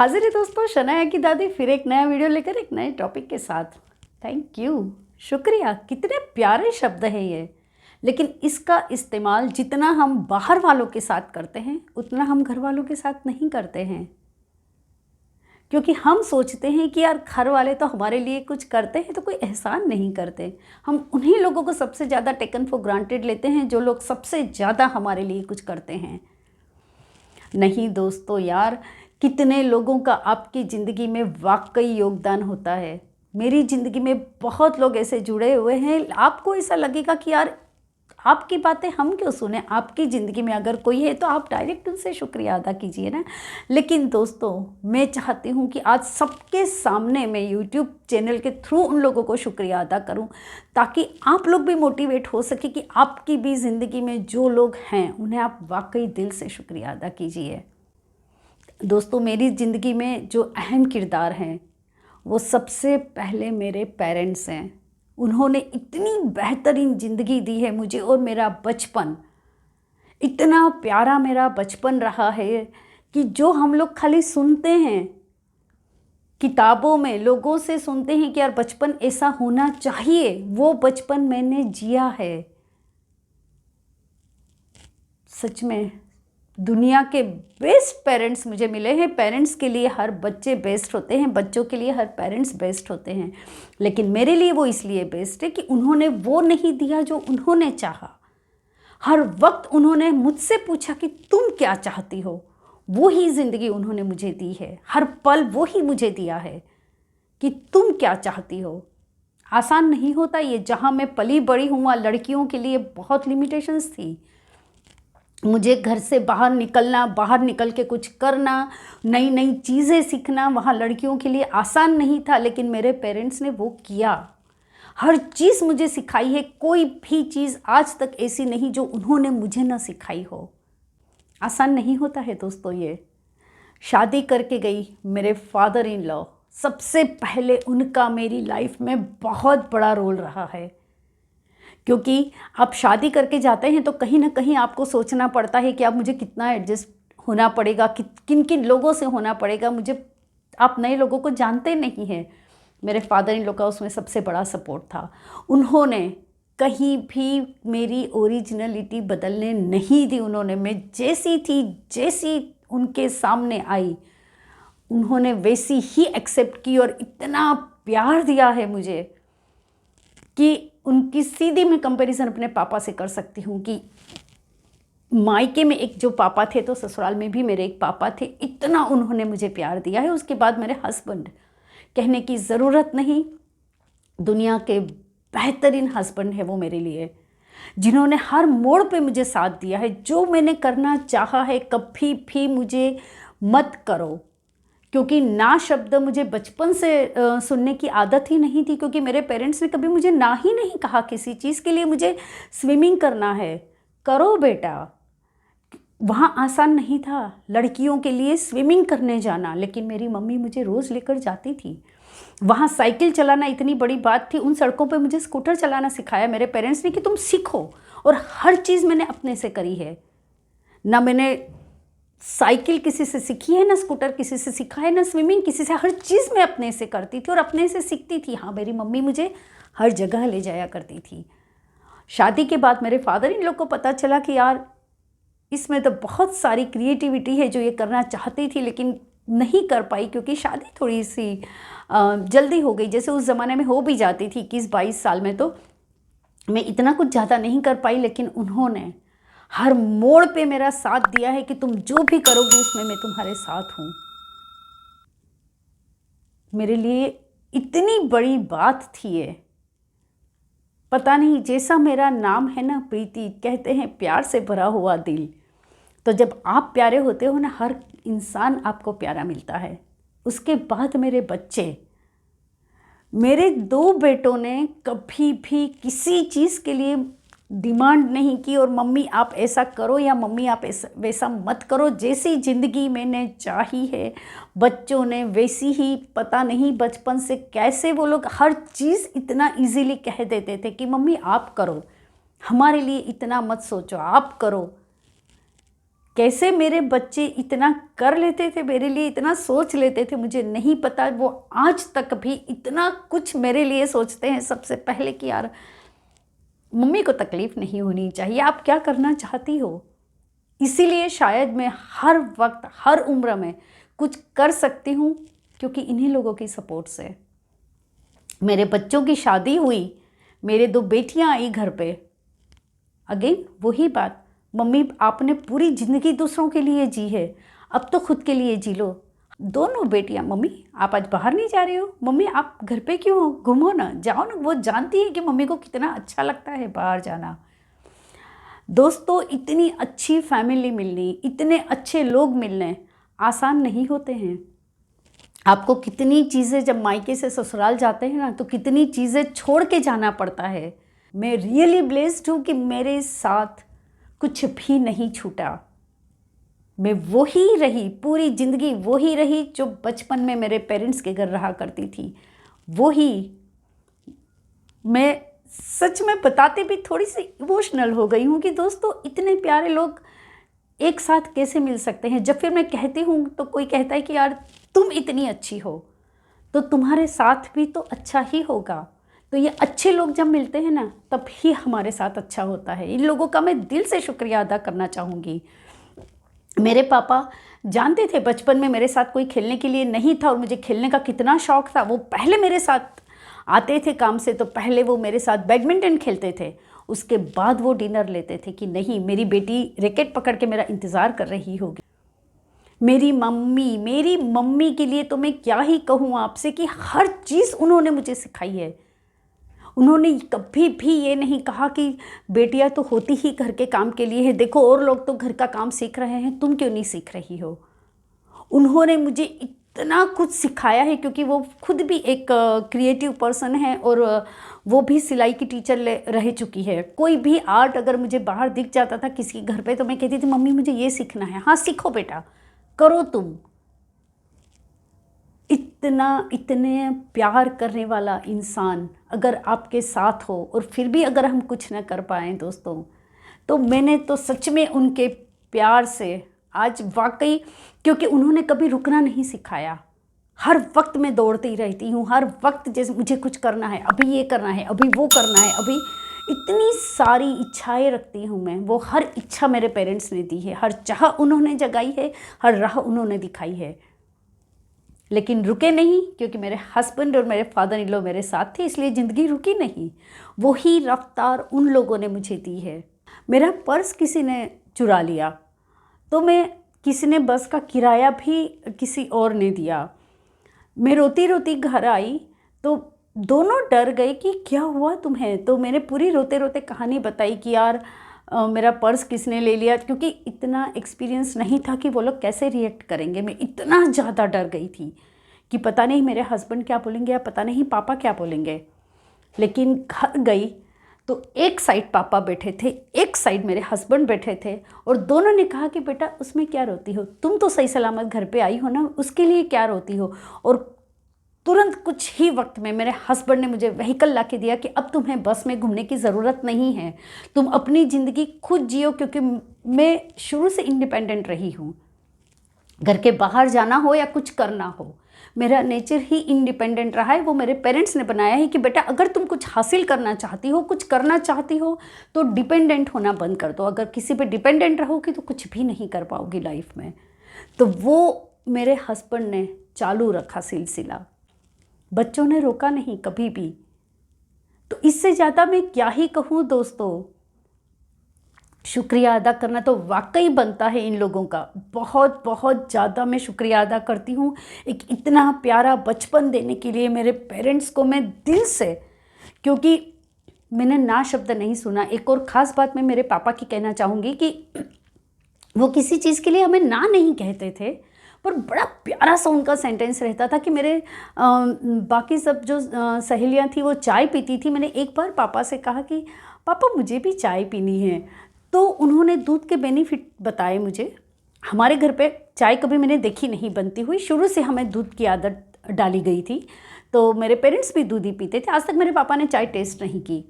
हाजिर है दोस्तों शनाया की दादी फिर एक नया वीडियो लेकर एक नए टॉपिक के साथ। थैंक यू, शुक्रिया। कितने प्यारे शब्द है ये, लेकिन इसका इस्तेमाल जितना हम बाहर वालों के साथ करते हैं उतना हम घर वालों के साथ नहीं करते हैं। क्योंकि हम सोचते हैं कि यार घर वाले तो हमारे लिए कुछ करते हैं तो कोई एहसान नहीं करते। हम उन्हीं लोगों को सबसे ज़्यादा टेकन फॉर ग्रांटेड लेते हैं जो लोग सबसे ज़्यादा हमारे लिए कुछ करते हैं। नहीं दोस्तों यार, कितने लोगों का आपकी ज़िंदगी में वाकई योगदान होता है। मेरी ज़िंदगी में बहुत लोग ऐसे जुड़े हुए हैं, आपको ऐसा लगेगा कि यार आपकी बातें हम क्यों सुने। आपकी ज़िंदगी में अगर कोई है तो आप डायरेक्ट उनसे शुक्रिया अदा कीजिए ना। लेकिन दोस्तों मैं चाहती हूँ कि आज सबके सामने मैं यूट्यूब चैनल के थ्रू उन लोगों को शुक्रिया अदा करूँ, ताकि आप लोग भी मोटिवेट हो सके कि आपकी भी ज़िंदगी में जो लोग हैं उन्हें आप वाकई दिल से शुक्रिया अदा कीजिए। दोस्तों मेरी ज़िंदगी में जो अहम किरदार हैं वो सबसे पहले मेरे पेरेंट्स हैं। उन्होंने इतनी बेहतरीन ज़िंदगी दी है मुझे, और मेरा बचपन इतना प्यारा मेरा बचपन रहा है कि जो हम लोग खाली सुनते हैं किताबों में, लोगों से सुनते हैं कि यार बचपन ऐसा होना चाहिए, वो बचपन मैंने जिया है। सच में दुनिया के बेस्ट पेरेंट्स मुझे मिले हैं। पेरेंट्स के लिए हर बच्चे बेस्ट होते हैं, बच्चों के लिए हर पेरेंट्स बेस्ट होते हैं, लेकिन मेरे लिए वो इसलिए बेस्ट है कि उन्होंने वो नहीं दिया जो उन्होंने चाहा। हर वक्त उन्होंने मुझसे पूछा कि तुम क्या चाहती हो, वो ही ज़िंदगी उन्होंने मुझे दी है। हर पल वो ही मुझे दिया है कि तुम क्या चाहती हो। आसान नहीं होता ये। जहाँ मैं पली बड़ी हूँ वहाँ लड़कियों के लिए बहुत लिमिटेशंस थी। मुझे घर से बाहर निकलना, बाहर निकल के कुछ करना, नई नई चीज़ें सीखना वहाँ लड़कियों के लिए आसान नहीं था, लेकिन मेरे पेरेंट्स ने वो किया। हर चीज़ मुझे सिखाई है। कोई भी चीज़ आज तक ऐसी नहीं जो उन्होंने मुझे ना सिखाई हो। आसान नहीं होता है दोस्तों ये। शादी करके गई मेरे फादर इन लॉ, सबसे पहले उनका मेरी लाइफ में बहुत बड़ा रोल रहा है। क्योंकि आप शादी करके जाते हैं तो कहीं ना कहीं आपको सोचना पड़ता है कि आप मुझे कितना एडजस्ट होना पड़ेगा, किन किन लोगों से होना पड़ेगा। मुझे आप नए लोगों को जानते नहीं हैं। मेरे फादर इन लोग का उसमें सबसे बड़ा सपोर्ट था। उन्होंने कहीं भी मेरी ओरिजिनलिटी बदलने नहीं दी। उन्होंने, मैं जैसी थी, जैसी उनके सामने आई, उन्होंने वैसी ही एक्सेप्ट की और इतना प्यार दिया है मुझे कि उनकी सीधी मैं कंपैरिजन अपने पापा से कर सकती हूँ कि मायके में एक जो पापा थे तो ससुराल में भी मेरे एक पापा थे। इतना उन्होंने मुझे प्यार दिया है। उसके बाद मेरे हस्बैंड, कहने की ज़रूरत नहीं, दुनिया के बेहतरीन हस्बैंड है वो मेरे लिए, जिन्होंने हर मोड़ पे मुझे साथ दिया है। जो मैंने करना चाहा है कभी भी मुझे मत करो, क्योंकि ना शब्द मुझे बचपन से सुनने की आदत ही नहीं थी। क्योंकि मेरे पेरेंट्स ने कभी मुझे ना ही नहीं कहा किसी चीज़ के लिए। मुझे स्विमिंग करना है, करो बेटा। वहाँ आसान नहीं था लड़कियों के लिए स्विमिंग करने जाना, लेकिन मेरी मम्मी मुझे रोज़ लेकर जाती थी। वहाँ साइकिल चलाना इतनी बड़ी बात थी। उन सड़कों पे मुझे स्कूटर चलाना सिखाया मेरे पेरेंट्स ने कि तुम सीखो। और हर चीज़ मैंने अपने से करी है। ना मैंने साइकिल किसी से सीखी है, ना स्कूटर किसी से सीखा है, ना स्विमिंग किसी से। हर चीज़ मैं अपने से करती थी और अपने से सीखती थी। हाँ, मेरी मम्मी मुझे हर जगह ले जाया करती थी। शादी के बाद मेरे फादर इन लोग को पता चला कि यार इसमें तो बहुत सारी क्रिएटिविटी है जो ये करना चाहती थी लेकिन नहीं कर पाई, क्योंकि शादी थोड़ी सी जल्दी हो गई। जैसे उस ज़माने में हो भी जाती थी 21-22 साल में, तो मैं इतना कुछ ज़्यादा नहीं कर पाई। लेकिन उन्होंने हर मोड़ पे मेरा साथ दिया है कि तुम जो भी करोगे उसमें मैं तुम्हारे साथ हूँ। मेरे लिए इतनी बड़ी बात थी ये। पता नहीं, जैसा मेरा नाम है ना प्रीति, कहते हैं प्यार से भरा हुआ दिल। तो जब आप प्यारे होते हो ना, हर इंसान आपको प्यारा मिलता है। उसके बाद मेरे बच्चे, मेरे 2 बेटों ने कभी भी किसी चीज़ के लिए डिमांड नहीं की और मम्मी आप ऐसा करो या मम्मी आप ऐसा वैसा मत करो। जैसी ज़िंदगी मैंने चाही है बच्चों ने वैसी ही, पता नहीं बचपन से कैसे वो लोग हर चीज़ इतना इजीली कह देते थे कि मम्मी आप करो, हमारे लिए इतना मत सोचो, आप करो। कैसे मेरे बच्चे इतना कर लेते थे, मेरे लिए इतना सोच लेते थे, मुझे नहीं पता। वो आज तक भी इतना कुछ मेरे लिए सोचते हैं सबसे पहले कि यार मम्मी को तकलीफ़ नहीं होनी चाहिए, आप क्या करना चाहती हो। इसीलिए शायद मैं हर वक्त हर उम्र में कुछ कर सकती हूँ, क्योंकि इन्हीं लोगों की सपोर्ट से। मेरे बच्चों की शादी हुई, मेरे 2 बेटियाँ आई घर पे। अगेन वही बात, मम्मी आपने पूरी ज़िंदगी दूसरों के लिए जी है, अब तो खुद के लिए जी लो। दोनों बेटियां, मम्मी आप आज बाहर नहीं जा रही हो, मम्मी आप घर पे क्यों हो, घूमो ना, जाओ ना। वो जानती है कि मम्मी को कितना अच्छा लगता है बाहर जाना। दोस्तों, इतनी अच्छी फैमिली मिलनी, इतने अच्छे लोग मिलने आसान नहीं होते हैं। आपको कितनी चीज़ें जब मायके से ससुराल जाते हैं ना, तो कितनी चीज़ें छोड़ के जाना पड़ता है। मैं रियली ब्लेस्ड हूँ कि मेरे साथ कुछ भी नहीं छूटा। मैं वही रही, पूरी ज़िंदगी वही रही जो बचपन में मेरे पेरेंट्स के घर रहा करती थी। वही मैं सच में बताते भी थोड़ी सी इमोशनल हो गई हूँ कि दोस्तों इतने प्यारे लोग एक साथ कैसे मिल सकते हैं। जब फिर मैं कहती हूँ तो कोई कहता है कि यार तुम इतनी अच्छी हो तो तुम्हारे साथ भी तो अच्छा ही होगा। तो ये अच्छे लोग जब मिलते हैं ना, तब ही हमारे साथ अच्छा होता है। इन लोगों का मैं दिल से शुक्रिया अदा करना चाहूँगी। मेरे पापा जानते थे बचपन में मेरे साथ कोई खेलने के लिए नहीं था और मुझे खेलने का कितना शौक़ था। वो पहले मेरे साथ आते थे काम से, तो पहले वो मेरे साथ बैडमिंटन खेलते थे, उसके बाद वो डिनर लेते थे कि नहीं मेरी बेटी रैकेट पकड़ के मेरा इंतज़ार कर रही होगी। मेरी मम्मी के लिए तो मैं क्या ही कहूँ आपसे कि हर चीज़ उन्होंने मुझे सिखाई है। उन्होंने कभी भी ये नहीं कहा कि बेटियां तो होती ही घर के काम के लिए है, देखो और लोग तो घर का काम सीख रहे हैं, तुम क्यों नहीं सीख रही हो। उन्होंने मुझे इतना कुछ सिखाया है, क्योंकि वो खुद भी एक क्रिएटिव पर्सन है और वो भी सिलाई की टीचर रह चुकी है। कोई भी आर्ट अगर मुझे बाहर दिख जाता था किसी घर पे, तो मैं कहती थी मम्मी मुझे ये सीखना है। हाँ सीखो बेटा, करो तुम। इतने प्यार करने वाला इंसान अगर आपके साथ हो और फिर भी अगर हम कुछ न कर पाएँ दोस्तों, तो मैंने तो सच में उनके प्यार से आज वाकई, क्योंकि उन्होंने कभी रुकना नहीं सिखाया। हर वक्त मैं दौड़ती रहती हूँ, हर वक्त जैसे मुझे कुछ करना है, अभी ये करना है, अभी वो करना है, अभी इतनी सारी इच्छाएं रखती हूँ मैं। वो हर इच्छा मेरे पेरेंट्स ने दी है, हर चाह उन्होंने जगाई है, हर राह उन्होंने दिखाई है, लेकिन रुके नहीं, क्योंकि मेरे हस्बैंड और मेरे फादर इन लॉ मेरे साथ थे, इसलिए ज़िंदगी रुकी नहीं। वही रफ्तार उन लोगों ने मुझे दी है। मेरा पर्स किसी ने चुरा लिया, तो किसी ने बस का किराया भी किसी और ने दिया। मैं रोती रोती घर आई तो दोनों डर गए कि क्या हुआ तुम्हें। तो मैंने पूरी रोते रोते कहानी बताई कि यार मेरा पर्स किसने ले लिया, क्योंकि इतना एक्सपीरियंस नहीं था कि वो लोग कैसे रिएक्ट करेंगे। मैं इतना ज़्यादा डर गई थी कि पता नहीं मेरे हस्बैंड क्या बोलेंगे या पता नहीं पापा क्या बोलेंगे। लेकिन घर गई तो एक साइड पापा बैठे थे, एक साइड मेरे हस्बैंड बैठे थे, और दोनों ने कहा कि बेटा उसमें क्या रोती हो, तुम तो सही सलामत घर पे आई हो ना, उसके लिए क्या रोती हो। और तुरंत कुछ ही वक्त में मेरे हस्बैंड ने मुझे व्हीकल ला के दिया कि अब तुम्हें बस में घूमने की ज़रूरत नहीं है, तुम अपनी ज़िंदगी खुद जियो। क्योंकि मैं शुरू से इंडिपेंडेंट रही हूँ, घर के बाहर जाना हो या कुछ करना हो, मेरा नेचर ही इंडिपेंडेंट रहा है। वो मेरे पेरेंट्स ने बनाया है कि बेटा अगर तुम कुछ हासिल करना चाहती हो, कुछ करना चाहती हो, तो डिपेंडेंट होना बंद कर दो। अगर किसी पे डिपेंडेंट रहोगी तो कुछ भी नहीं कर पाओगी लाइफ में। तो वो मेरे हस्बैंड ने चालू रखा सिलसिला, बच्चों ने रोका नहीं कभी भी। तो इससे ज़्यादा मैं क्या ही कहूँ दोस्तों। शुक्रिया अदा करना तो वाकई बनता है इन लोगों का, बहुत बहुत ज़्यादा मैं शुक्रिया अदा करती हूँ एक इतना प्यारा बचपन देने के लिए मेरे पेरेंट्स को मैं दिल से, क्योंकि मैंने ना शब्द नहीं सुना। एक और ख़ास बात मैं मेरे पापा की कहना चाहूँगी कि वो किसी चीज़ के लिए हमें ना नहीं कहते थे, पर बड़ा प्यारा सा उनका सेंटेंस रहता था कि मेरे बाकी सब जो सहेलियाँ थी वो चाय पीती थी। मैंने एक बार पापा से कहा कि पापा मुझे भी चाय पीनी है, तो उन्होंने दूध के बेनिफिट बताए मुझे। हमारे घर पे चाय कभी मैंने देखी नहीं बनती हुई, शुरू से हमें दूध की आदत डाली गई थी, तो मेरे पेरेंट्स भी दूध ही पीते थे। आज तक मेरे पापा ने चाय टेस्ट नहीं की।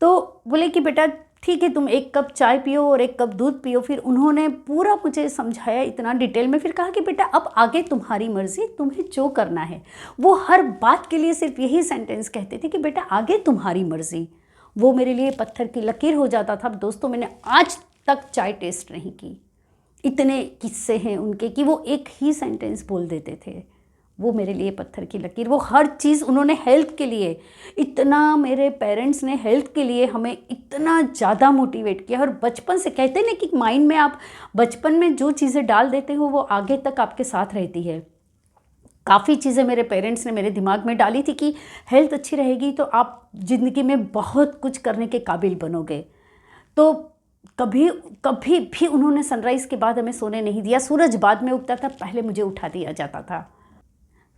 तो बोले कि बेटा ठीक है तुम एक कप चाय पियो और एक कप दूध पियो। फिर उन्होंने पूरा मुझे समझाया इतना डिटेल में, फिर कहा कि बेटा अब आगे तुम्हारी मर्ज़ी, तुम्हें जो करना है। वो हर बात के लिए सिर्फ यही सेंटेंस कहते थे कि बेटा आगे तुम्हारी मर्ज़ी। वो मेरे लिए पत्थर की लकीर हो जाता था। दोस्तों मैंने आज तक चाय टेस्ट नहीं की, इतने किस्से हैं उनके कि वो एक ही सेंटेंस बोल देते थे। वो मेरे लिए पत्थर की लकीर। वो हर चीज़ उन्होंने हेल्थ के लिए इतना, मेरे पेरेंट्स ने हेल्थ के लिए हमें इतना ज़्यादा मोटिवेट किया। और बचपन से कहते हैं ना कि माइंड में आप बचपन में जो चीज़ें डाल देते हो वो आगे तक आपके साथ रहती है। काफ़ी चीज़ें मेरे पेरेंट्स ने मेरे दिमाग में डाली थी कि हेल्थ अच्छी रहेगी तो आप ज़िंदगी में बहुत कुछ करने के काबिल बनोगे। तो कभी कभी भी उन्होंने सनराइज़ के बाद हमें सोने नहीं दिया। सूरज बाद में उगता था, पहले मुझे उठा दिया जाता था।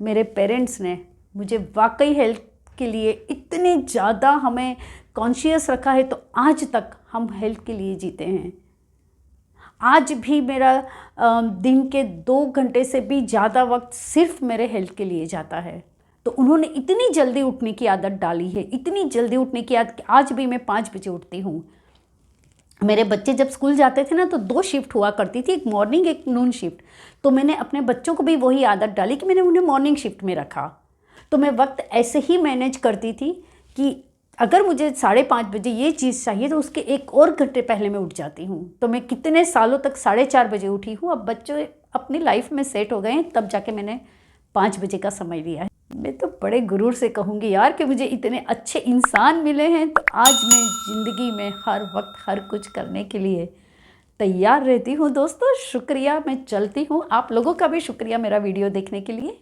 मेरे पेरेंट्स ने मुझे वाकई हेल्थ के लिए इतने ज़्यादा हमें कॉन्शियस रखा है, तो आज तक हम हेल्थ के लिए जीते हैं। आज भी मेरा दिन के 2 घंटे से भी ज़्यादा वक्त सिर्फ मेरे हेल्थ के लिए जाता है। तो उन्होंने इतनी जल्दी उठने की आदत डाली है, इतनी जल्दी उठने की आदत कि आज भी मैं 5 बजे उठती हूँ। मेरे बच्चे जब स्कूल जाते थे ना तो 2 शिफ्ट हुआ करती थी, एक मॉर्निंग एक नून शिफ्ट। तो मैंने अपने बच्चों को भी वही आदत डाली कि मैंने उन्हें मॉर्निंग शिफ्ट में रखा। तो मैं वक्त ऐसे ही मैनेज करती थी कि अगर मुझे 5:30 बजे ये चीज़ चाहिए तो उसके 1 और घंटे पहले मैं उठ जाती हूँ। तो मैं कितने सालों तक 4:30 बजे उठी हूँ। अब बच्चे अपनी लाइफ में सेट हो गए हैं, तब जाके मैंने 5 बजे का समय लिया है। मैं तो बड़े गुरूर से कहूँगी यार कि मुझे इतने अच्छे इंसान मिले हैं, तो आज मैं ज़िंदगी में हर वक्त हर कुछ करने के लिए तैयार रहती हूँ। दोस्तों शुक्रिया, मैं चलती हूँ। आप लोगों का भी शुक्रिया मेरा वीडियो देखने के लिए।